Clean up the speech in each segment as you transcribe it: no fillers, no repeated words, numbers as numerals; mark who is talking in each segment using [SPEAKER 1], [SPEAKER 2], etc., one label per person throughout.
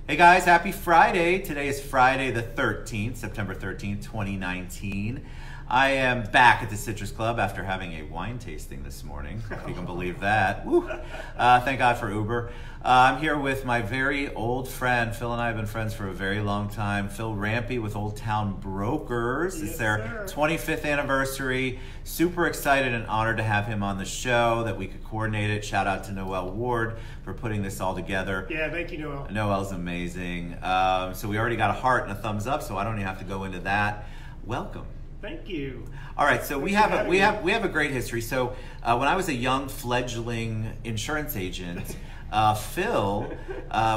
[SPEAKER 1] Hey guys, happy Friday. Today is Friday the 13th, September 13th, 2019. I am back at the Citrus Club after having a wine tasting this morning, if you can believe that. Woo. Thank God for Uber. I'm here with my very old friend. Phil and I have been friends for a very long time. Phil Rampy with Old Town Brokers. It's their 25th anniversary. Super excited and honored to have him on the show, that we could coordinate it. Shout out to Noel Ward for putting this all together.
[SPEAKER 2] Yeah, thank you, Noel.
[SPEAKER 1] Noel's amazing. So we already got a heart and a thumbs up, so I don't even have to go into that. Welcome.
[SPEAKER 2] Thank you.
[SPEAKER 1] All right, so we have a great history. So when I was a young fledgling insurance agent, Phil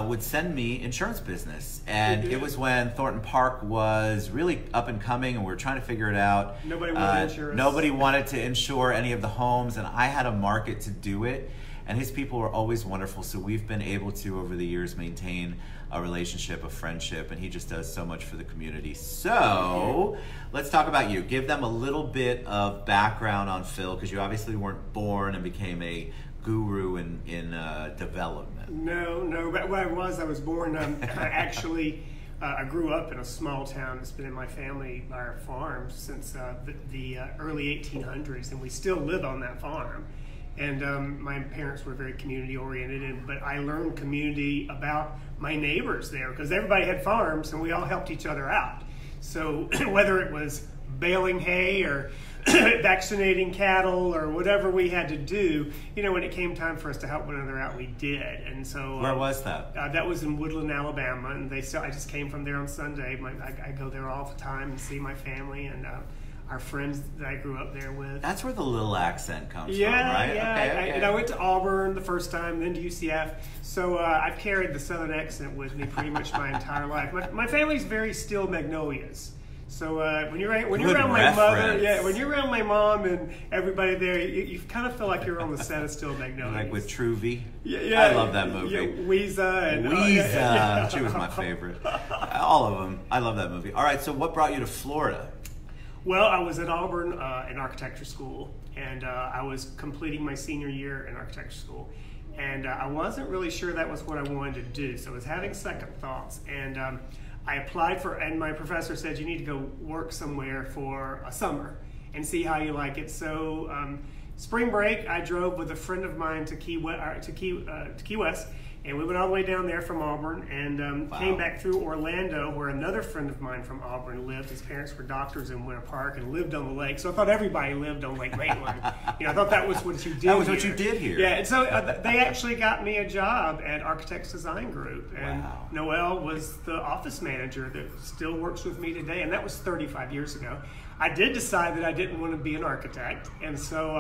[SPEAKER 1] would send me insurance business, and it was when Thornton Park was really up and coming, and we were trying to figure it out.
[SPEAKER 2] Nobody wanted insurance.
[SPEAKER 1] Nobody wanted to insure any of the homes, and I had a market to do it. And his people were always wonderful, so we've been able to, over the years, maintain a relationship, a friendship, and he just does so much for the community. So, let's talk about you. Give them a little bit of background on Phil, because you obviously weren't born and became a guru in development.
[SPEAKER 2] No, but what I was born, I grew up in a small town that's been in my family, our farm, since the early 1800s, and we still live on that farm. And my parents were very community oriented, but I learned community about my neighbors there, because everybody had farms and we all helped each other out. So whether it was baling hay or vaccinating cattle or whatever we had to do, when it came time for us to help one another out, we did. And so
[SPEAKER 1] where was that?
[SPEAKER 2] That was in Woodland, Alabama, and I just came from there on Sunday. I go there all the time and see my family and our friends that I grew up there with.
[SPEAKER 1] That's where the little accent comes from, right?
[SPEAKER 2] Yeah.
[SPEAKER 1] Okay.
[SPEAKER 2] And I went to Auburn the first time, then to UCF. So I've carried the Southern accent with me pretty much my entire life. My family's very still Magnolias. So when you're around my mother, when you're around my mom and everybody there, you kind of feel like you're on the set of Still Magnolias.
[SPEAKER 1] Like with Truvy.
[SPEAKER 2] Yeah,
[SPEAKER 1] I love that movie.
[SPEAKER 2] Yeah,
[SPEAKER 1] Weeza. She was my favorite. All of them. I love that movie. All right, so what brought you to Florida?
[SPEAKER 2] Well, I was at Auburn in architecture school, and I was completing my senior year in architecture school. And I wasn't really sure that was what I wanted to do, so I was having second thoughts. And I applied and my professor said, you need to go work somewhere for a summer and see how you like it. So spring break, I drove with a friend of mine to Key West, and we went all the way down there from Auburn and came back through Orlando, where another friend of mine from Auburn lived. His parents were doctors in Winter Park and lived on the lake. So I thought everybody lived on Lake Maitland. I thought that was what you did.
[SPEAKER 1] That was what you did here.
[SPEAKER 2] Yeah, and so they actually got me a job at Architects Design Group. And Noel was the office manager that still works with me today, and that was 35 years ago. I did decide that I didn't want to be an architect, and so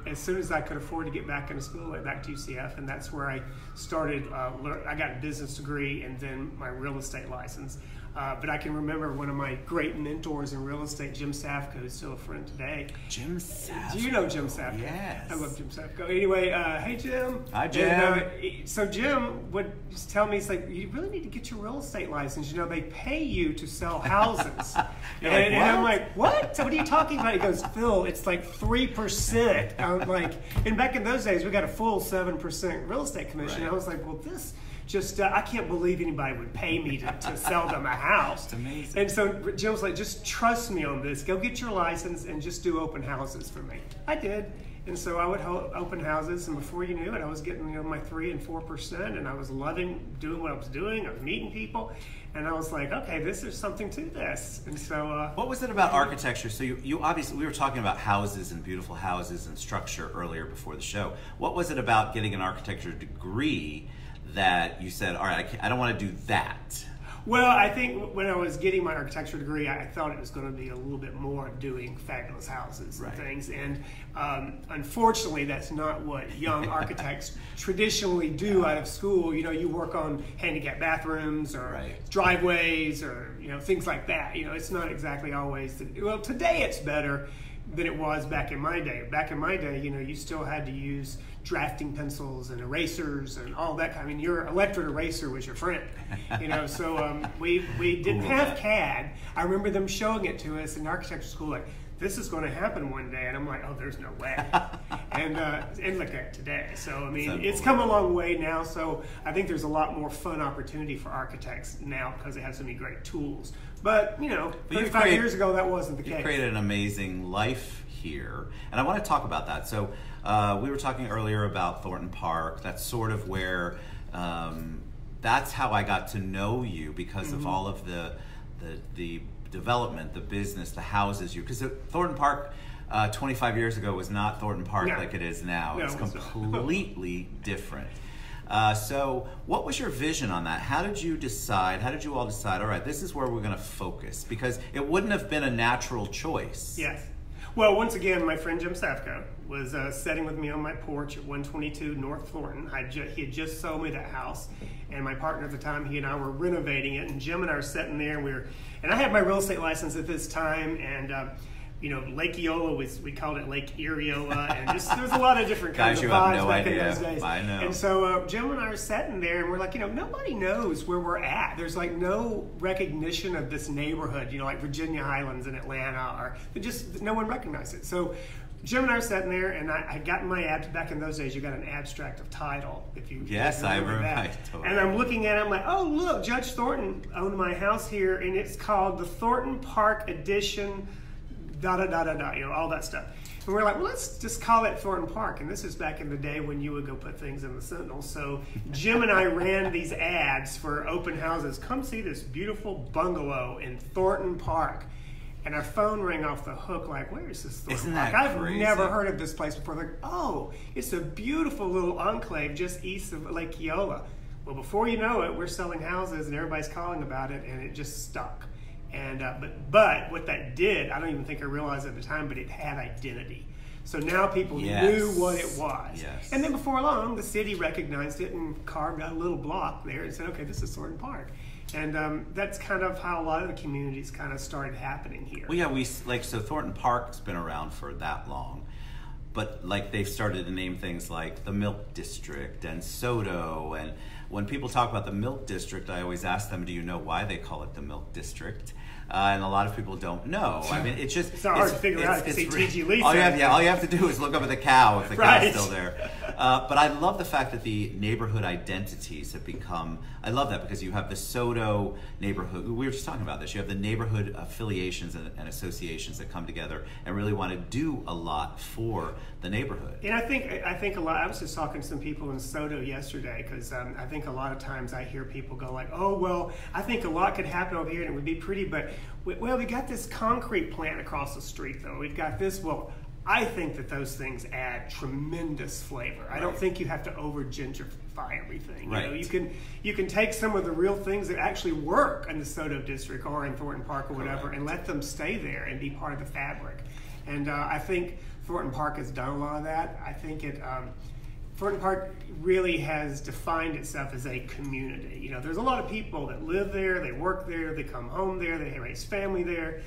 [SPEAKER 2] as soon as I could afford to get back into school, I went back to UCF, and that's where I started. I got a business degree and then my real estate license. But I can remember one of my great mentors in real estate, Jim Safko, who's still a friend today.
[SPEAKER 1] Jim Safko.
[SPEAKER 2] Do you know Jim Safko?
[SPEAKER 1] Yes.
[SPEAKER 2] I love Jim Safko. Anyway, hey Jim.
[SPEAKER 1] Hi Jim.
[SPEAKER 2] And, so Jim would just tell me, he's like, you really need to get your real estate license. They pay you to sell houses. and I'm like, what? So what are you talking about? He goes, Phil, it's like 3%. I'm like, and back in those days, we got a full 7% real estate commission.
[SPEAKER 1] Right.
[SPEAKER 2] I was like, well, this just, I can't believe anybody would pay me to sell them a house.
[SPEAKER 1] It's amazing.
[SPEAKER 2] And so Jim was like, just trust me on this. Go get your license and just do open houses for me. I did. And so I would open houses, and before you knew it, I was getting my 3 and 4%, and I was loving doing what I was doing. I was meeting people, and I was like, okay, there's something to this. And so,
[SPEAKER 1] what was it about architecture? So you obviously, we were talking about houses and beautiful houses and structure earlier before the show. What was it about getting an architecture degree that you said, all right, I don't want to do that?
[SPEAKER 2] Well, I think when I was getting my architecture degree, I thought it was going to be a little bit more of doing fabulous houses and things. And unfortunately, that's not what young architects traditionally do out of school. You work on handicapped bathrooms or driveways or, things like that. It's not exactly always, well, today it's better than it was back in my day. Back in my day, you still had to use drafting pencils and erasers and all that. I mean, your electric eraser was your friend, So we didn't have CAD. I remember them showing it to us in architecture school, like, this is going to happen one day, and I'm like, oh, there's no way. and look at it today. So I mean, it's come a long way now. So I think there's a lot more fun opportunity for architects now because they have so many great tools. But 35 years ago, that wasn't the case.
[SPEAKER 1] You created an amazing life here, and I want to talk about that. So we were talking earlier about Thornton Park. That's sort of where that's how I got to know you, because of all of the development, the business, the houses. Because Thornton Park 25 years ago was not Thornton Park like it is now.
[SPEAKER 2] No,
[SPEAKER 1] it's completely different. So what was your vision on that? How did you all decide, all right, this is where we're going to focus? Because it wouldn't have been a natural choice.
[SPEAKER 2] Yes. Well, once again, my friend Jim Safko was sitting with me on my porch at 122 North Thornton. He had just sold me that house, and my partner at the time, he and I were renovating it, and Jim and I were sitting there, and I had my real estate license at this time, and Lake Eola we called it Lake Eriola, and just there was a lot of different kinds of vibes back in those days.
[SPEAKER 1] I know.
[SPEAKER 2] And so Jim and I are sitting there, and we're like, nobody knows where we're at. There's like no recognition of this neighborhood, like Virginia Highlands in Atlanta, or just no one recognized it. So Jim and I are sitting there, and I had gotten my back in those days, you got an abstract of title.
[SPEAKER 1] Yes, I remember that.
[SPEAKER 2] Totally. And I'm looking at it, I'm like, oh, look, Judge Thornton owned my house here, and it's called the Thornton Park Edition, all that stuff. And we're like, well, let's just call it Thornton Park. And this is back in the day when you would go put things in the Sentinel. So Jim and I ran these ads for open houses. Come see this beautiful bungalow in Thornton Park. And our phone rang off the hook like, where is this Thornton Park? I've never heard of this place before. They're like, oh, it's a beautiful little enclave just east of Lake Eola. Well, before you know it, we're selling houses and everybody's calling about it, and it just stuck. And but what that did, I don't even think I realized at the time, but it had identity. So now people knew what it was.
[SPEAKER 1] Yes.
[SPEAKER 2] And then before long, the city recognized it and carved out a little block there and said, okay, this is Thornton Park. And that's kind of how a lot of the communities kind of started happening here.
[SPEAKER 1] Well, yeah, so Thornton Park's been around for that long. But they've started to name things like the Milk District and Soto. And when people talk about the Milk District, I always ask them, do you know why they call it the Milk District? And a lot of people don't know. I mean, it's
[SPEAKER 2] not hard to figure out. It's T.G. Lee.
[SPEAKER 1] All you have to do is look up at the cow if the cow's still there. But I love the fact that the neighborhood identities have become. I love that because you have the Soto neighborhood. We were just talking about this. You have the neighborhood affiliations and associations that come together and really want to do a lot for the neighborhood.
[SPEAKER 2] And I think a lot. I was just talking to some people in Soto yesterday because I think a lot of times I hear people go like, "Oh well, I think a lot could happen over here and it would be pretty, but we got this concrete plant across the street though. We've got this." Well, I think that those things add tremendous flavor. I don't think you have to over gentrify everything.
[SPEAKER 1] Right.
[SPEAKER 2] You can take some of the real things that actually work in the Soto district or in Thornton Park or whatever, and let them stay there and be part of the fabric. And I think Thornton Park has done a lot of that. I think Thornton Park really has defined itself as a community. There's a lot of people that live there, they work there, they come home there, they raise family there.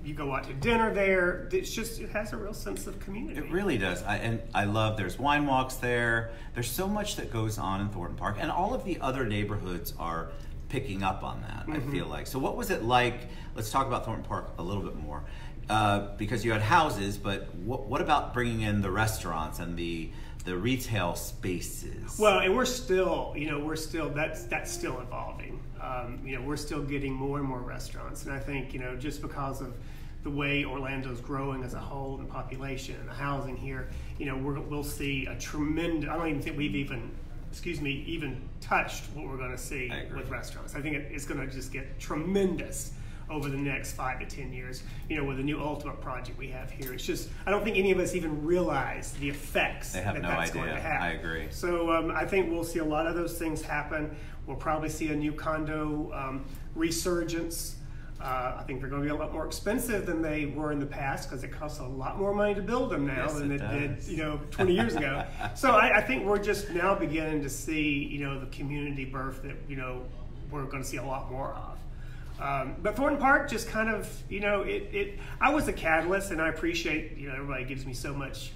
[SPEAKER 2] You go out to dinner there. It has a real sense of community.
[SPEAKER 1] It really does. I love, there's wine walks there. There's so much that goes on in Thornton Park, and all of the other neighborhoods are picking up on that, I feel like. So what was it like? Let's talk about Thornton Park a little bit more. Because you had houses, but what about bringing in the restaurants and the retail spaces?
[SPEAKER 2] Well, and we're still that's still evolving. We're still getting more and more restaurants, and I think just because of the way Orlando's growing as a whole in population and the housing here, we'll see a tremendous. I don't even think we've even touched what we're going to see with restaurants. I think it's going to just get tremendous over the next 5 to 10 years, with the new Ultimate project we have here. It's just, I don't think any of us even realize the effects that's going to have.
[SPEAKER 1] I agree.
[SPEAKER 2] So I think we'll see a lot of those things happen. We'll probably see a new condo resurgence. I think they're going to be a lot more expensive than they were in the past because it costs a lot more money to build them now than it did 20 years ago. So I think we're just now beginning to see the community birth that we're going to see a lot more of. But Thornton Park just kind of, I was a catalyst, and I appreciate, everybody gives me so much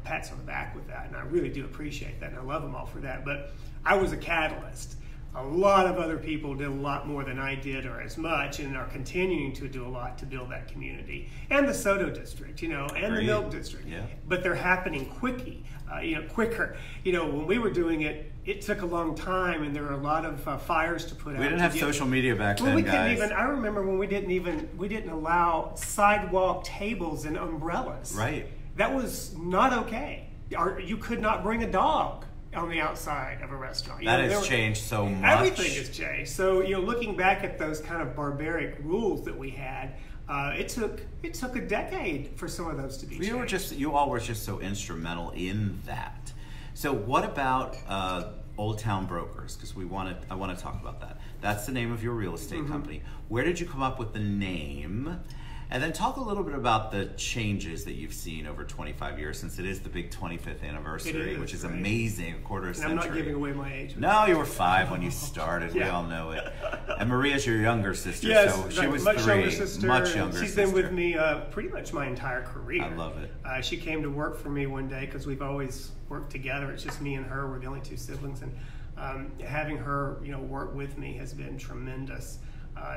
[SPEAKER 2] pats on the back with that, and I really do appreciate that, and I love them all for that. But I was a catalyst. a lot of other people did a lot more than I did or as much, and are continuing to do a lot to build that community. And the Soto district, and the Milk district.
[SPEAKER 1] Yeah.
[SPEAKER 2] But they're happening quicker. When we were doing it, it took a long time, and there were a lot of fires to put out.
[SPEAKER 1] We didn't have social media back then, guys.
[SPEAKER 2] I remember when we didn't allow sidewalk tables and umbrellas.
[SPEAKER 1] Right.
[SPEAKER 2] That was not okay. You could not bring a dog on the outside of a restaurant.
[SPEAKER 1] That has changed so much.
[SPEAKER 2] Everything has changed. So, looking back at those kind of barbaric rules that we had, it took a decade for some of those to be changed.
[SPEAKER 1] You all were just so instrumental in that. So what about Old Town Brokers? Because I want to talk about that. That's the name of your real estate company. Where did you come up with the name? And then talk a little bit about the changes that you've seen over 25 years, since it is the big 25th anniversary, which is amazing, a quarter of a century.
[SPEAKER 2] I'm not giving away my age.
[SPEAKER 1] No, you were 5 when you started. Yeah. We all know it. And Maria's your younger sister,
[SPEAKER 2] yes,
[SPEAKER 1] so she was
[SPEAKER 2] much
[SPEAKER 1] 3.
[SPEAKER 2] Younger sister,
[SPEAKER 1] much younger
[SPEAKER 2] She's
[SPEAKER 1] sister.
[SPEAKER 2] been with me pretty much my entire career.
[SPEAKER 1] I love it.
[SPEAKER 2] She came to work for me one day because we've always worked together. It's just me and her. We're the only 2 siblings, and having her, work with me has been tremendous.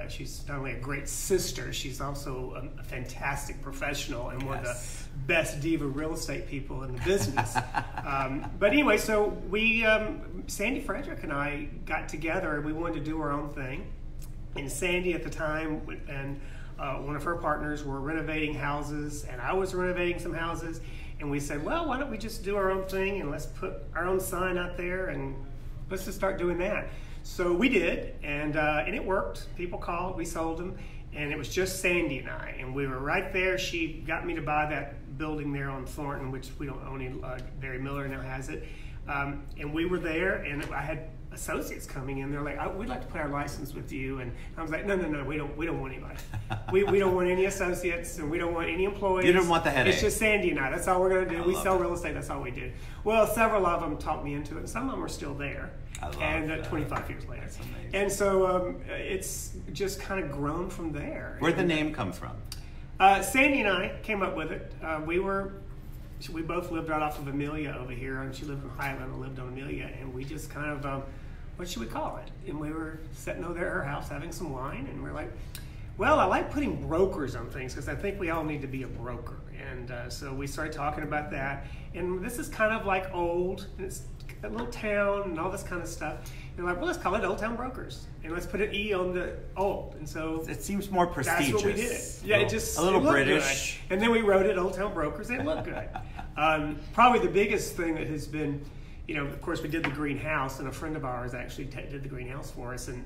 [SPEAKER 2] She's not only a great sister, she's also a fantastic professional and one of the best diva real estate people in the business. But anyway, so we, Sandy Frederick and I got together and we wanted to do our own thing. And Sandy at the time and one of her partners were renovating houses, and I was renovating some houses. And we said, well, why don't we just do our own thing and let's put our own sign out there and let's just start doing that. So we did, and it worked. People called, we sold them, and it was just Sandy and I, and we were right there. She got me to buy that building there on Thornton, which we don't own anymore. Barry Miller now has it, and we were there, and I had associates coming in. They're like, we'd like to put our license with you, and I was like, no, we don't want anybody. we don't want any associates, and we don't want any employees.
[SPEAKER 1] You didn't want the headache.
[SPEAKER 2] It's just Sandy and I. That's all we're going to do. We sell real estate. That's all we do. Well, several of them talked me into it, and some of them are still there.
[SPEAKER 1] I love
[SPEAKER 2] and
[SPEAKER 1] that.
[SPEAKER 2] 25 years later.
[SPEAKER 1] That's amazing.
[SPEAKER 2] And so it's just kind of grown from there.
[SPEAKER 1] Where'd the name come from?
[SPEAKER 2] Sandy and I came up with it. We both lived right off of Amelia over here, and she lived in Highland and lived on Amelia, and we just kind of, what should we call it? And we were sitting over there at her house having some wine, and we're like, well, I like putting brokers on things because I think we all need to be a broker. And so we started talking about that. And this is kind of like old, and it's a little town and all this kind of stuff. And we're like, well, let's call it Old Town Brokers. And let's put an E on the old. And so
[SPEAKER 1] it seems more prestigious.
[SPEAKER 2] That's what we did. Yeah, it just
[SPEAKER 1] a little
[SPEAKER 2] looked
[SPEAKER 1] British.
[SPEAKER 2] Good. And then we wrote it Old Town Brokers, and it looked good. Probably the biggest thing that has been, of course, we did the greenhouse, and a friend of ours actually did the greenhouse for us. And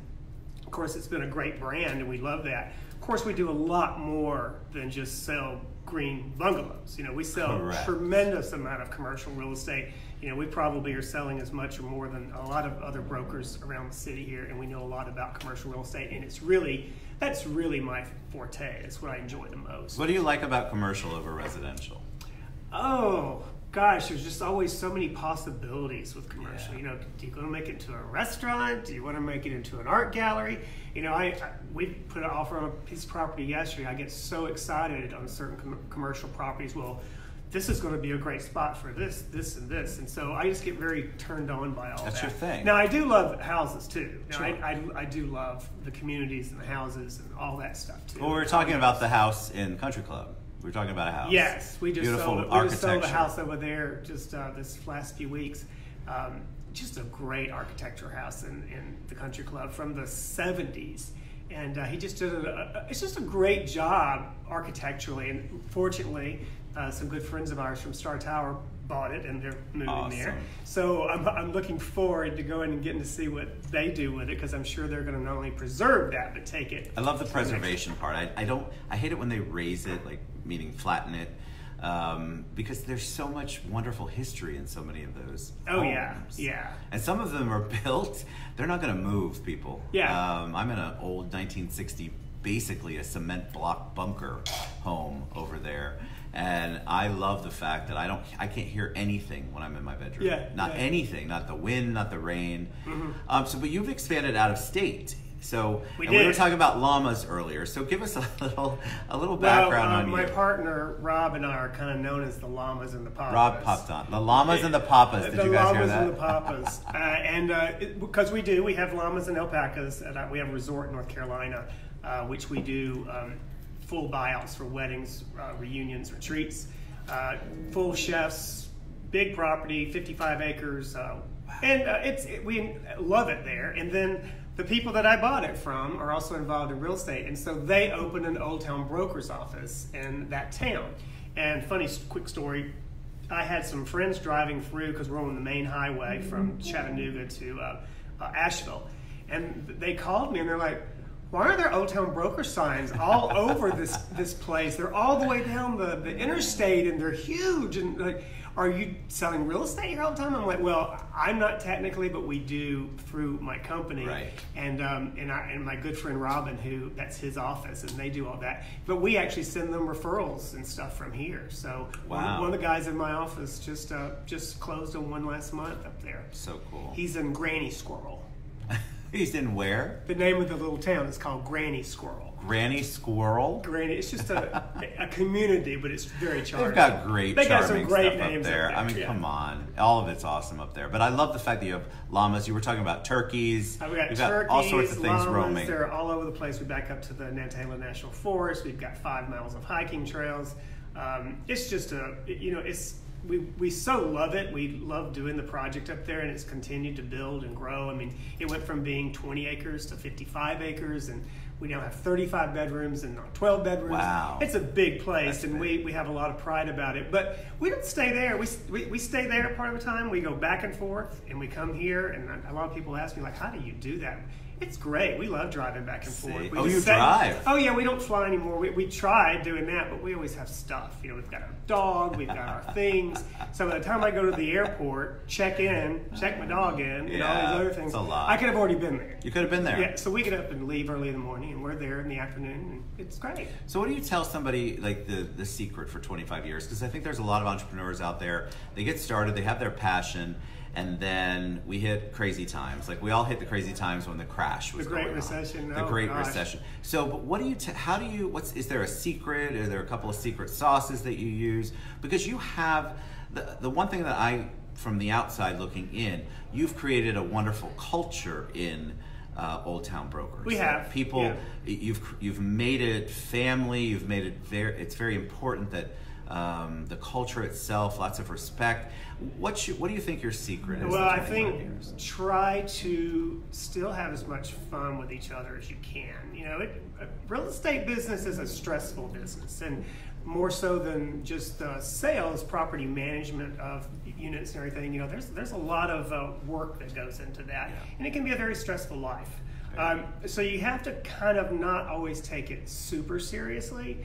[SPEAKER 2] of course, it's been a great brand, and we love that. Of course, we do a lot more than just sell green bungalows. We sell a tremendous amount of commercial real estate. We probably are selling as much or more than a lot of other brokers around the city here, and we know a lot about commercial real estate, and that's really my forte. It's what I enjoy the most.
[SPEAKER 1] What do you like about commercial over residential?
[SPEAKER 2] Oh, gosh, there's just always so many possibilities with commercial.
[SPEAKER 1] Yeah.
[SPEAKER 2] Do you want to make it into a restaurant? Do you want to make it into an art gallery? We put an offer on a piece of property yesterday. I get so excited on certain commercial properties. Well, this is going to be a great spot for this, and this. And so I just get very turned on by all that.
[SPEAKER 1] That's your thing.
[SPEAKER 2] Now, I do love houses, too.
[SPEAKER 1] Sure.
[SPEAKER 2] I do love the communities and the houses and all that stuff, too.
[SPEAKER 1] Well, we were talking about the house in Country Club. We were talking about a house.
[SPEAKER 2] Yes, we just
[SPEAKER 1] Beautiful
[SPEAKER 2] sold a house over there just this last few weeks. Just a great architecture house in the Country Club from the 70s. And he just did it's just a great job architecturally. And fortunately, some good friends of ours from Star Tower bought it, and they're moving there. So I'm looking forward to going and getting to see what they do with it, because I'm sure they're going to not only preserve that, but take it.
[SPEAKER 1] I love the preservation part. I hate it when they raise it, meaning flatten it, because there's so much wonderful history in so many of those homes.
[SPEAKER 2] Yeah.
[SPEAKER 1] And some of them are built, they're not going to move, people.
[SPEAKER 2] Yeah.
[SPEAKER 1] I'm in an old 1960, basically a cement block bunker home over there. And I love the fact that I can't hear anything when I'm in my bedroom.
[SPEAKER 2] Yeah.
[SPEAKER 1] Not anything, not the wind, not the rain. Mm-hmm. But you've expanded out of state. So
[SPEAKER 2] We
[SPEAKER 1] were
[SPEAKER 2] did.
[SPEAKER 1] talking about llamas earlier. So give us a little background on you.
[SPEAKER 2] My partner Rob and I are kind of known as the llamas and the papas.
[SPEAKER 1] Rob popped on the llamas and the papas. Did you guys hear that?
[SPEAKER 2] The llamas and the papas, because we have llamas and alpacas. We have a resort in North Carolina, which we do full buyouts for weddings, reunions, retreats, full chefs, big property, 55 acres, and we love it there. And then the people that I bought it from are also involved in real estate, and so they opened an Old Town broker's office in that town. And funny quick story, I had some friends driving through because we're on the main highway from Chattanooga to Asheville, and they called me and they're like, "Why are there Old Town broker signs all over this place? They're all the way down the interstate and they're huge, and like, are you selling real estate here all the time?" I'm like, "Well, I'm not technically, but we do through my company."
[SPEAKER 1] Right.
[SPEAKER 2] And my good friend Robin, that's his office, and they do all that. But we actually send them referrals and stuff from here. So
[SPEAKER 1] wow.
[SPEAKER 2] one of the guys in my office just closed on one last month up there.
[SPEAKER 1] So cool.
[SPEAKER 2] He's in Granny Squirrel.
[SPEAKER 1] He's in where?
[SPEAKER 2] The name of the little town is called Granny Squirrel.
[SPEAKER 1] Granny Squirrel?
[SPEAKER 2] Granny, it's just a community, but it's very charming.
[SPEAKER 1] They've got charming
[SPEAKER 2] great
[SPEAKER 1] stuff
[SPEAKER 2] names
[SPEAKER 1] up there.
[SPEAKER 2] up there.
[SPEAKER 1] I mean,
[SPEAKER 2] yeah.
[SPEAKER 1] come on. All of it's awesome up there. But I love the fact that you have llamas. You were talking about turkeys.
[SPEAKER 2] We've got
[SPEAKER 1] You've
[SPEAKER 2] turkeys,
[SPEAKER 1] all sorts of things
[SPEAKER 2] llamas,
[SPEAKER 1] roaming.
[SPEAKER 2] They're all over the place. We back up to the Nantahala National Forest. We've got 5 miles of hiking trails. It's just we so love it. We love doing the project up there, and it's continued to build and grow. I mean, it went from being 20 acres to 55 acres, and we now have 35 bedrooms and 12 bedrooms.
[SPEAKER 1] Wow.
[SPEAKER 2] It's a big place.
[SPEAKER 1] That's
[SPEAKER 2] and
[SPEAKER 1] big.
[SPEAKER 2] we have a lot of pride about it. But we don't stay there. We stay there part of the time. We go back and forth, and we come here, and a lot of people ask me, like, how do you do that? It's great. We love driving back and forth.
[SPEAKER 1] Oh, you drive?
[SPEAKER 2] Oh, yeah, we don't fly anymore. We tried doing that, but we always have stuff. You know, we've got our dog, we've got our things. So by the time I go to the airport, check my dog in, and all these other things,
[SPEAKER 1] it's a lot.
[SPEAKER 2] I could have already been there.
[SPEAKER 1] You could have been there.
[SPEAKER 2] Yeah, so we get up and leave early in the morning, and we're there in the afternoon, and it's great.
[SPEAKER 1] So what do you tell somebody, like the secret for 25 years? Because I think there's a lot of entrepreneurs out there. They get started, they have their passion, and then we hit crazy times. Like we all hit the crazy times when the crash was going on.
[SPEAKER 2] The Great Recession.
[SPEAKER 1] The Great Recession. So, but what do you? Is there a secret? Are there a couple of secret sauces that you use? Because you have the one thing that from the outside looking in, you've created a wonderful culture in Old Town Brokers.
[SPEAKER 2] We have
[SPEAKER 1] people. Yeah. You've made it family. You've made it it's very important that. The culture itself, lots of respect. What do you think your secret is?
[SPEAKER 2] Well, I think try to still have as much fun with each other as you can. You know, real estate business is a stressful business, and more so than just sales, property management of units and everything. You know, there's a lot of work that goes into that, and it can be a very stressful life. So you have to kind of not always take it super seriously.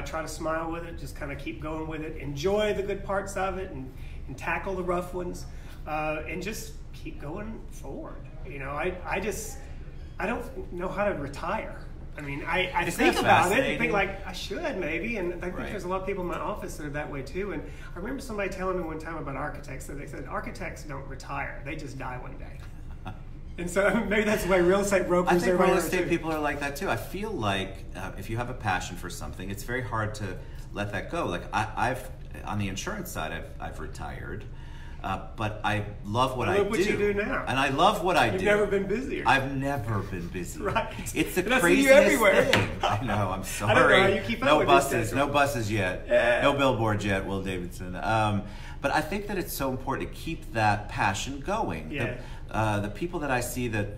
[SPEAKER 2] Try to smile with it, just kind of keep going with it, enjoy the good parts of it, and tackle the rough ones, and just keep going forward. You know, I don't know how to retire. I mean, I think about it and think like I should maybe, and I think there's a lot of people in my office that are that way too. And I remember somebody telling me one time about architects that they said architects don't retire; they just die one day. And so maybe that's the way real estate brokers.
[SPEAKER 1] I think real estate people are like that too. I feel like if you have a passion for something, it's very hard to let that go. Like I've on the insurance side, I've retired, but I love what I do.
[SPEAKER 2] Look what you do now,
[SPEAKER 1] and I love what I do.
[SPEAKER 2] You've never been busier.
[SPEAKER 1] I've never been busy.
[SPEAKER 2] Right.
[SPEAKER 1] It's the
[SPEAKER 2] craziest
[SPEAKER 1] craziest
[SPEAKER 2] everywhere.
[SPEAKER 1] thing. I know. I'm sorry.
[SPEAKER 2] I don't know how you keep up with this.
[SPEAKER 1] No buses yet.
[SPEAKER 2] Yeah.
[SPEAKER 1] No billboards yet. Will Davidson. But I think that it's so important to keep that passion going.
[SPEAKER 2] Yeah.
[SPEAKER 1] The people that I see that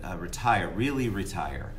[SPEAKER 1] really retire,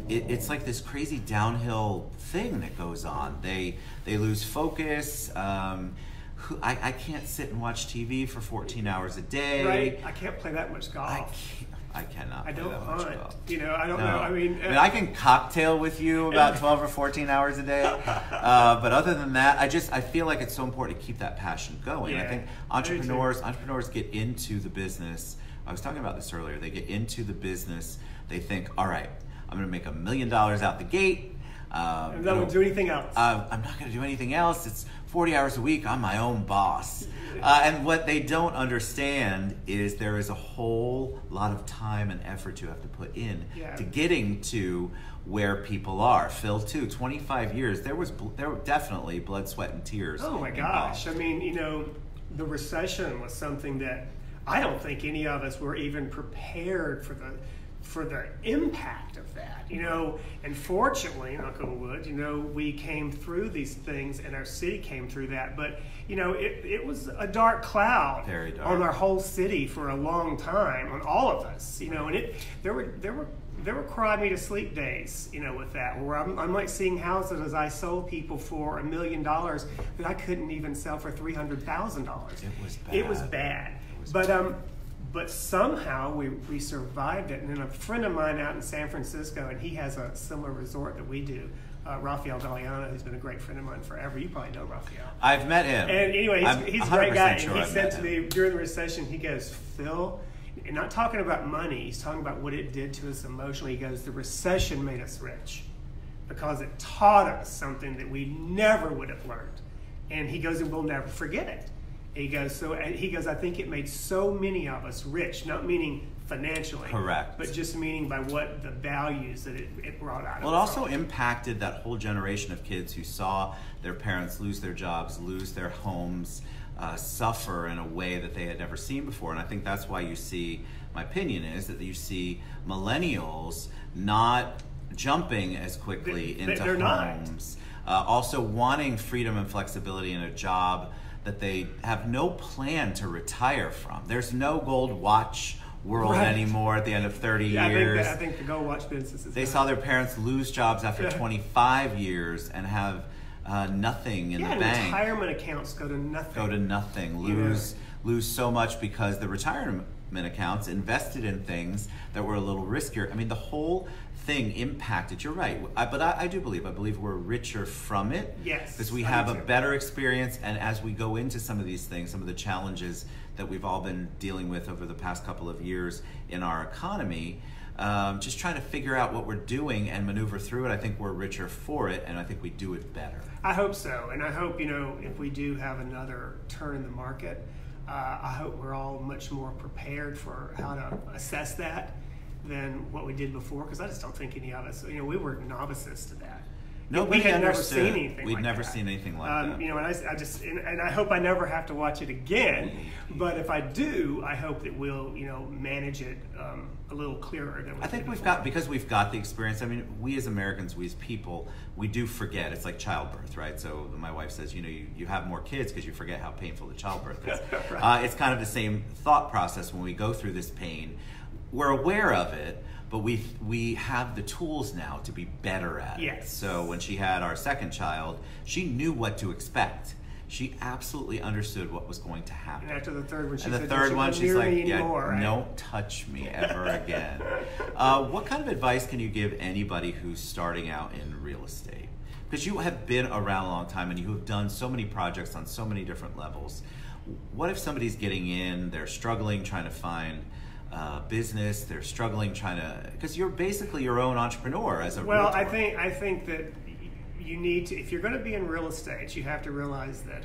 [SPEAKER 1] it's like this crazy downhill thing that goes on. They lose focus. I can't sit and watch TV for 14 hours a day.
[SPEAKER 2] Right. I can't play that much golf.
[SPEAKER 1] I cannot.
[SPEAKER 2] I don't
[SPEAKER 1] play that much
[SPEAKER 2] hunt.
[SPEAKER 1] golf.
[SPEAKER 2] You know, I don't know. I mean,
[SPEAKER 1] I can cocktail with you about 12 or 14 hours a day. But other than that, I feel like it's so important to keep that passion going.
[SPEAKER 2] Yeah,
[SPEAKER 1] I think entrepreneurs get into the business. I was talking about this earlier. They get into the business. They think, all right, I'm going to make $1 million out the gate.
[SPEAKER 2] I'm not going to do anything else.
[SPEAKER 1] I'm not going to do anything else. It's 40 hours a week. I'm my own boss. And what they don't understand is there is a whole lot of time and effort you have to put in to getting to where people are. Phil, too, 25 years. There were definitely blood, sweat, and tears.
[SPEAKER 2] Oh, my gosh. I mean, you know, the recession was something that I don't think any of us were even prepared for the impact of that, you know. And fortunately, knock on wood, you know, we came through these things and our city came through that. But, you know, it was a dark cloud on our whole city for a long time, on all of us, you know. And there were cry me to sleep days, you know, with that, where I'm like seeing houses as I sold people for $1 million that I couldn't even sell for $300,000. It was bad. But somehow we survived it. And then a friend of mine out in San Francisco, and he has a similar resort that we do, Rafael Galeano, who's been a great friend of mine forever. You probably know Rafael.
[SPEAKER 1] I've met him.
[SPEAKER 2] And anyway, he's a great guy. And he said to me during the recession, he goes, Phil, and not talking about money, he's talking about what it did to us emotionally. He goes, the recession made us rich because it taught us something that we never would have learned. And he goes, and we'll never forget it. He goes, I think it made so many of us rich, not meaning financially,
[SPEAKER 1] correct,
[SPEAKER 2] but just meaning by what the values that it brought out.
[SPEAKER 1] Well, it also impacted that whole generation of kids who saw their parents lose their jobs, lose their homes, suffer in a way that they had never seen before. And I think that's why you see, my opinion is that you see millennials not jumping as quickly into homes, also wanting freedom and flexibility in a job that they have no plan to retire from. There's no gold watch world anymore at the end of 30 years.
[SPEAKER 2] I think the gold watch business is...
[SPEAKER 1] They saw their parents lose jobs after 25 years and have nothing in the bank.
[SPEAKER 2] Retirement accounts go to nothing.
[SPEAKER 1] Lose so much because the retirement accounts invested in things that were a little riskier. I mean, the whole thing impacted. You're right, but I believe we're richer from it.
[SPEAKER 2] Yes,
[SPEAKER 1] because we have a better experience, and as we go into some of these things, some of the challenges that we've all been dealing with over the past couple of years in our economy, just trying to figure out what we're doing and maneuver through it. I think we're richer for it, and I think we do it better.
[SPEAKER 2] I hope so, and I hope, you know, if we do have another turn in the market, I hope we're all much more prepared for how to assess that than what we did before, because I just don't think any of us, you know, we were novices to that.
[SPEAKER 1] No,
[SPEAKER 2] we had never seen anything.
[SPEAKER 1] We'd never seen anything like that.
[SPEAKER 2] You know, and I hope I never have to watch it again. But if I do, I hope that we'll, you know, manage it a little clearer than we did.
[SPEAKER 1] I think we've got the experience. I mean, we as Americans, we as people, we do forget. It's like childbirth, right? So my wife says, you know, you have more kids because you forget how painful the childbirth is. Right. It's kind of the same thought process when we go through this pain. We're aware of it, but we have the tools now to be better at it.
[SPEAKER 2] Yes.
[SPEAKER 1] So when she had our second child, she knew what to expect. She absolutely understood what was going to happen.
[SPEAKER 2] And after the third one,
[SPEAKER 1] she's like, don't touch me ever again. What kind of advice can you give anybody who's starting out in real estate? Because you have been around a long time and you have done so many projects on so many different levels. What if somebody's getting in, they're struggling, trying to find business, they're struggling because you're basically your own entrepreneur as a realtor.
[SPEAKER 2] I think that you need to, if you're going to be in real estate, you have to realize that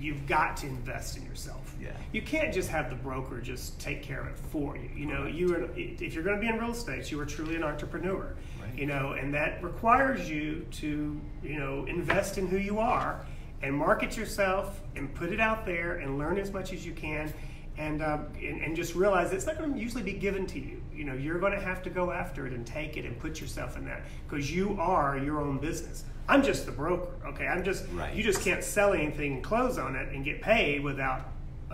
[SPEAKER 2] you've got to invest in yourself.
[SPEAKER 1] Yeah.
[SPEAKER 2] You can't just have the broker just take care of it for you. You know, if you're going to be in real estate, you are truly an entrepreneur. Right. You know, and that requires you to, you know, invest in who you are and market yourself and put it out there and learn as much as you can. And just realize it's not going to usually be given to you. You know, you're going to have to go after it and take it and put yourself in that, because you are your own business. I'm just the broker, okay?
[SPEAKER 1] Right.
[SPEAKER 2] You just can't sell anything and close on it and get paid without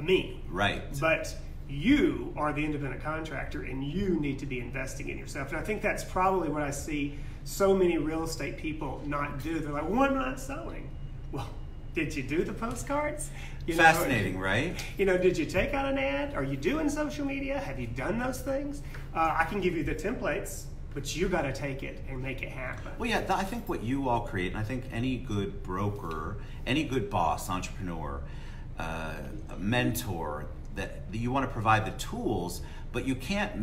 [SPEAKER 2] me.
[SPEAKER 1] Right.
[SPEAKER 2] But you are the independent contractor, and you need to be investing in yourself. And I think that's probably what I see so many real estate people not do. They're like, well, I'm not selling. Well, did you do the postcards?
[SPEAKER 1] Fascinating, right?
[SPEAKER 2] You know, did you take out an ad? Are you doing social media? Have you done those things? I can give you the templates, but you got to take it and make it happen.
[SPEAKER 1] Well, yeah, I think what you all create, and I think any good broker, any good boss, entrepreneur, mentor, that you want to provide the tools, but you can't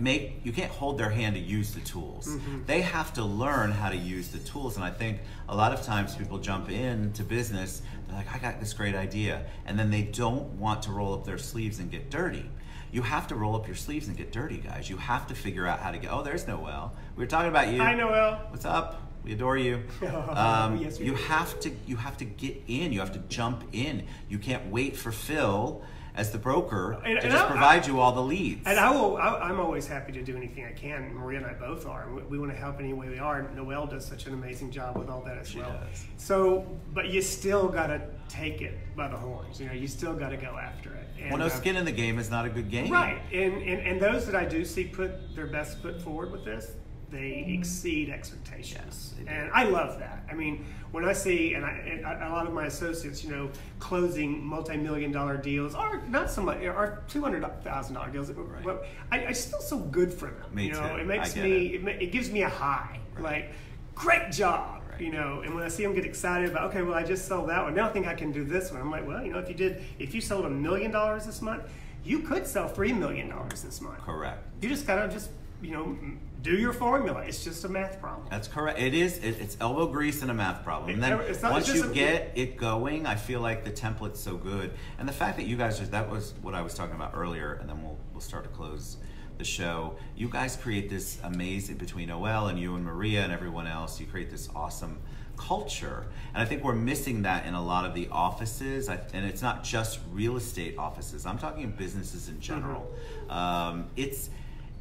[SPEAKER 1] hold their hand to use the tools. They have to learn how to use the tools. And I think a lot of times people jump into business, they're like, I got this great idea, and then they don't want to roll up their sleeves and get dirty. You have to roll up your sleeves and get dirty, guys. You have to figure out how to get, oh, there's Noelle. We were talking about you.
[SPEAKER 2] Hi, Noelle.
[SPEAKER 1] What's up? We adore you.
[SPEAKER 2] Yes, we
[SPEAKER 1] you
[SPEAKER 2] do.
[SPEAKER 1] have to get in. You have to jump in. You can't wait for Phil as the broker to just provide you all the leads.
[SPEAKER 2] And I'm always happy to do anything I can. Maria and I both are. We want to help any way we are. Noelle does such an amazing job with all that as well.
[SPEAKER 1] She does.
[SPEAKER 2] So, but you still got to take it by the horns. You know, you still got to go after it. And,
[SPEAKER 1] well, no skin in the game is not a good game.
[SPEAKER 2] Right. And those that I do see put their best foot forward with this, they exceed expectations.
[SPEAKER 1] Yes,
[SPEAKER 2] and I love that. I mean, when I see, and a lot of my associates, you know, closing multi-million-dollar deals, or not so much, or $200,000 deals,
[SPEAKER 1] right.
[SPEAKER 2] I just feel so good for them.
[SPEAKER 1] Me
[SPEAKER 2] you know,
[SPEAKER 1] too.
[SPEAKER 2] It makes me, it gives me a high.
[SPEAKER 1] Right.
[SPEAKER 2] Like, great job.
[SPEAKER 1] Right.
[SPEAKER 2] You know, and when I see them get excited about, okay, well, I just sold that one. Now I think I can do this one. I'm like, well, you know, if you sold $1 million this month, you could sell $3 million this month.
[SPEAKER 1] Correct.
[SPEAKER 2] You just gotta you know, do your formula. It's just a math problem.
[SPEAKER 1] That's correct. It is. It's elbow grease and a math problem. And then once you get it going, I feel like the template's so good. And the fact that you guys that was what I was talking about earlier, and then we'll start to close the show. You guys create this amazing, between Noelle and you and Maria and everyone else, you create this awesome culture. And I think we're missing that in a lot of the offices. And it's not just real estate offices. I'm talking businesses in general.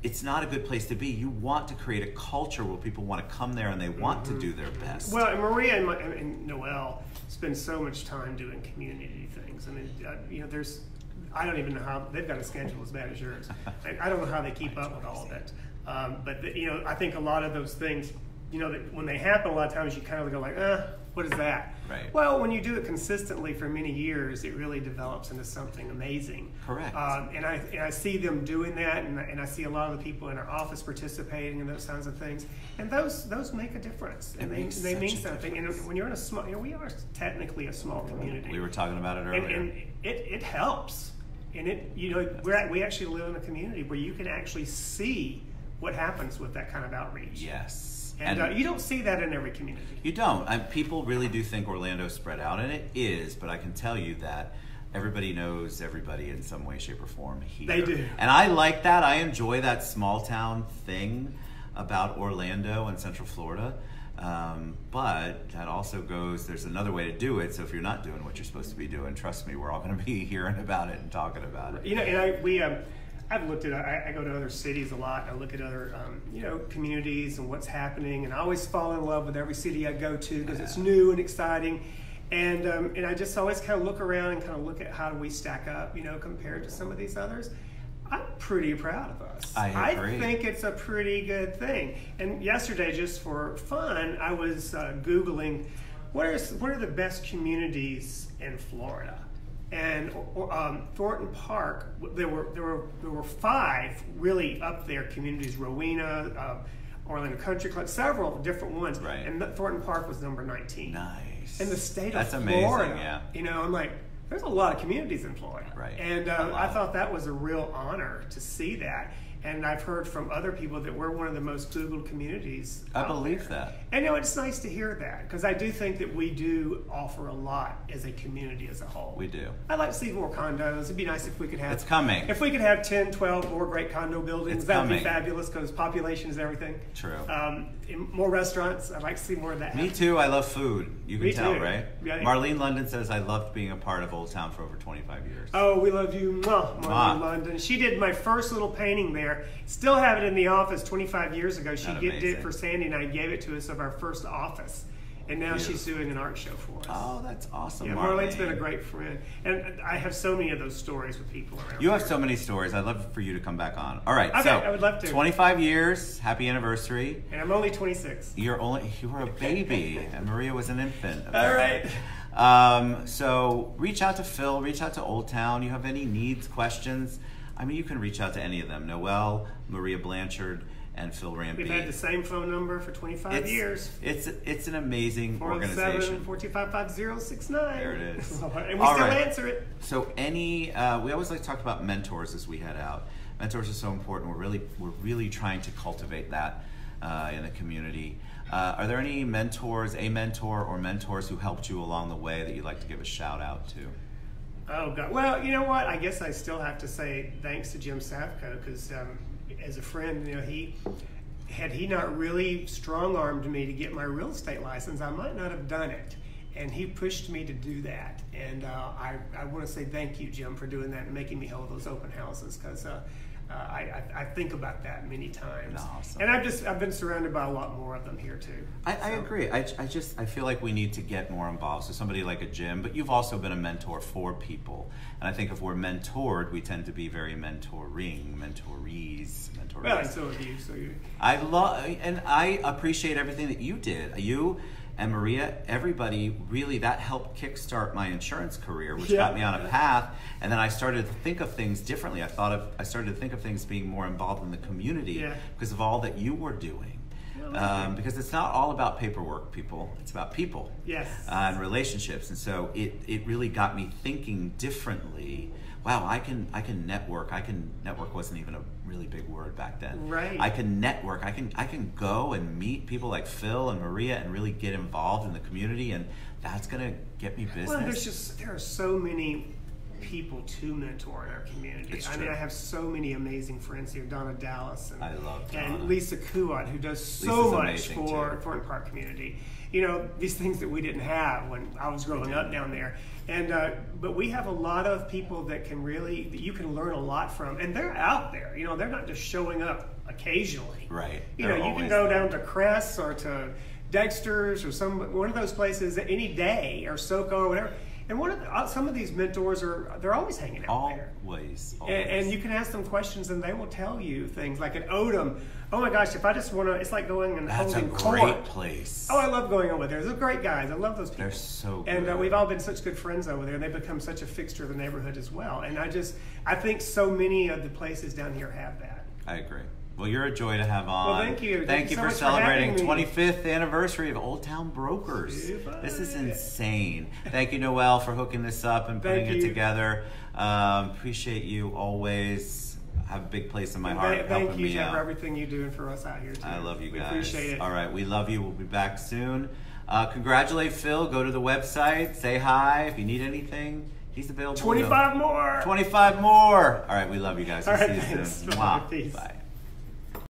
[SPEAKER 1] It's not a good place to be. You want to create a culture where people want to come there and they want to do their best.
[SPEAKER 2] Well, and Maria and Noelle spend so much time doing community things. I mean, you know, I don't even know how, they've got a schedule as bad as yours. I don't know how they keep up with all of it. But, you know, I think a lot of those things, you know, that when they happen, a lot of times you kind of go like, what is that?
[SPEAKER 1] Right.
[SPEAKER 2] Well, when you do it consistently for many years, it really develops into something amazing.
[SPEAKER 1] Correct.
[SPEAKER 2] And I see them doing that, and I see a lot of the people in our office participating in those kinds of things, and those make a difference, and they mean something. And when you're in a small, you know, we are technically a small community.
[SPEAKER 1] We were talking about it earlier.
[SPEAKER 2] And it helps, and you know, we actually live in a community where you can actually see what happens with that kind of outreach.
[SPEAKER 1] Yes.
[SPEAKER 2] And you don't see that in every community.
[SPEAKER 1] You don't. People really do think Orlando's spread out, and it is, but I can tell you that everybody knows everybody in some way, shape, or form here.
[SPEAKER 2] They do.
[SPEAKER 1] And I like that. I enjoy that small town thing about Orlando and Central Florida. But that also goes, there's another way to do it. So if you're not doing what you're supposed to be doing, trust me, we're all going to be hearing about it and talking about it.
[SPEAKER 2] You know, and I've looked at, I go to other cities a lot, and I look at other, you know, communities and what's happening, and I always fall in love with every city I go to because it's new and exciting, and I just always kind of look around and kind of look at how do we stack up, you know, compared to some of these others. I'm pretty proud of us.
[SPEAKER 1] I agree.
[SPEAKER 2] I think it's a pretty good thing. And yesterday, just for fun, I was Googling what are the best communities in Florida. And Thornton Park, there were 5 really up there communities: Rowena, Orlando Country Club, several different ones.
[SPEAKER 1] Right.
[SPEAKER 2] And Thornton Park was number 19.
[SPEAKER 1] Nice.
[SPEAKER 2] In the state
[SPEAKER 1] That's
[SPEAKER 2] of
[SPEAKER 1] amazing,
[SPEAKER 2] Florida.
[SPEAKER 1] yeah.
[SPEAKER 2] You know, I'm like, there's a lot of communities in Florida.
[SPEAKER 1] Right.
[SPEAKER 2] And
[SPEAKER 1] Wow.
[SPEAKER 2] I thought that was a real honor to see that. And I've heard from other people that we're one of the most Googled communities.
[SPEAKER 1] I believe that.
[SPEAKER 2] And you know, it's nice to hear that, because I do think that we do offer a lot as a community as a whole.
[SPEAKER 1] We do.
[SPEAKER 2] I'd like to see more condos. It'd be nice if we could have...
[SPEAKER 1] It's coming.
[SPEAKER 2] If we could have 10, 12 more great condo buildings,
[SPEAKER 1] It's
[SPEAKER 2] that would be
[SPEAKER 1] coming.
[SPEAKER 2] fabulous, because population is everything.
[SPEAKER 1] True.
[SPEAKER 2] More restaurants. I'd like to see more of that.
[SPEAKER 1] Me too. I love food. You can
[SPEAKER 2] Me
[SPEAKER 1] tell,
[SPEAKER 2] too.
[SPEAKER 1] right?
[SPEAKER 2] Yeah.
[SPEAKER 1] Marlene London says, I loved being a part of Old Town for over 25 years.
[SPEAKER 2] Oh, we love you, Marlene
[SPEAKER 1] Mwah.
[SPEAKER 2] London. She did my first little painting there. Still have it in the office 25 years ago. She
[SPEAKER 1] Not
[SPEAKER 2] did
[SPEAKER 1] amazing.
[SPEAKER 2] it for Sandy and I, gave it to us of our first office. And now she's doing an art show for us.
[SPEAKER 1] Oh, that's awesome,
[SPEAKER 2] Yeah,
[SPEAKER 1] Marlene.
[SPEAKER 2] Marlene's been a great friend. And I have so many of those stories with people around
[SPEAKER 1] You have
[SPEAKER 2] here.
[SPEAKER 1] so many stories. I'd love for you to come back on. All right,
[SPEAKER 2] Okay,
[SPEAKER 1] so
[SPEAKER 2] I would love to.
[SPEAKER 1] 25 years, happy anniversary.
[SPEAKER 2] And I'm only 26.
[SPEAKER 1] You were a baby, and Maria was an infant.
[SPEAKER 2] All right.
[SPEAKER 1] So reach out to Phil, reach out to Old Town. You have any needs, questions? I mean, you can reach out to any of them. Noelle, Maria Blanchard, and Phil Rampy.
[SPEAKER 2] We've had the same phone number for 25 years.
[SPEAKER 1] It's an amazing organization.
[SPEAKER 2] 407-425-5069.
[SPEAKER 1] There it is.
[SPEAKER 2] And we
[SPEAKER 1] All
[SPEAKER 2] still
[SPEAKER 1] right.
[SPEAKER 2] answer it.
[SPEAKER 1] So we always like to talk about mentors as we head out. Mentors are so important. We're really trying to cultivate that in the community. Are there any mentors, a mentor or mentors who helped you along the way that you'd like to give a shout out to?
[SPEAKER 2] Oh God! Well, you know what? I guess I still have to say thanks to Jim Savko, because as a friend, you know, had he not really strong-armed me to get my real estate license, I might not have done it. And he pushed me to do that. And I want to say thank you, Jim, for doing that and making me hold those open houses, because I think about that many times.
[SPEAKER 1] Awesome.
[SPEAKER 2] And I've been surrounded by a lot more of them here too.
[SPEAKER 1] I agree. I feel like we need to get more involved. So somebody like a Jim, but you've also been a mentor for people. And I think if we're mentored, we tend to be very mentorees.
[SPEAKER 2] Well, and so have you.
[SPEAKER 1] I appreciate everything that you did. You and Maria, everybody, really, that helped kickstart my insurance career, which got me on a path. And then I started to think of things differently. I started to think of things being more involved in the community because of all that you were doing. Because it's not all about paperwork, people. It's about people.
[SPEAKER 2] Yes.
[SPEAKER 1] And relationships. And so it really got me thinking differently. Wow, I can network. Network wasn't even a really big word back then.
[SPEAKER 2] Right.
[SPEAKER 1] I can network. I can go and meet people like Phil and Maria and really get involved in the community, and that's gonna get me business.
[SPEAKER 2] Well, there are so many people to mentor in our community. I mean, I have so many amazing friends here. Donna Dallas and,
[SPEAKER 1] I love Donna.
[SPEAKER 2] And Lisa Kuat, who does so much for Thornton Park community. You know, these things that we didn't have when I was growing up down there. And but we have a lot of people that you can learn a lot from, and they're out there. You know, they're not just showing up occasionally.
[SPEAKER 1] Right.
[SPEAKER 2] You know, you can go down to Crest or to Dexter's or one of those places any day, or SoCo or whatever. And some of these mentors they're always hanging out there.
[SPEAKER 1] Always.
[SPEAKER 2] And you can ask them questions, and they will tell you things like at Odom. Oh my gosh, if I just want to, it's like going and holding court.
[SPEAKER 1] That's a great place.
[SPEAKER 2] Oh, I love going over there. They're great guys. I love those people.
[SPEAKER 1] They're so good.
[SPEAKER 2] And we've all been such good friends over there, and they've become such a fixture of the neighborhood as well. And I think so many of the places down here have that.
[SPEAKER 1] I agree. Well, you're a joy to have on.
[SPEAKER 2] Well, thank you.
[SPEAKER 1] Thank you
[SPEAKER 2] so
[SPEAKER 1] for
[SPEAKER 2] much
[SPEAKER 1] celebrating
[SPEAKER 2] for
[SPEAKER 1] 25th anniversary of Old Town Brokers. This is insane. Thank you, Noelle, for hooking this up and putting it together. Appreciate you always. Have a big place in my heart.
[SPEAKER 2] Thank you, Jeff, for everything you do for us out here, too.
[SPEAKER 1] I love you guys.
[SPEAKER 2] We appreciate it.
[SPEAKER 1] All right, we love you. We'll be back soon. Congratulate Phil. Go to the website. Say hi. If you need anything, he's available.
[SPEAKER 2] 25 more.
[SPEAKER 1] 25 more. All right, we love you guys.
[SPEAKER 2] All right,
[SPEAKER 1] see you
[SPEAKER 2] thanks.
[SPEAKER 1] soon. Mwah.
[SPEAKER 2] Peace.
[SPEAKER 1] Bye.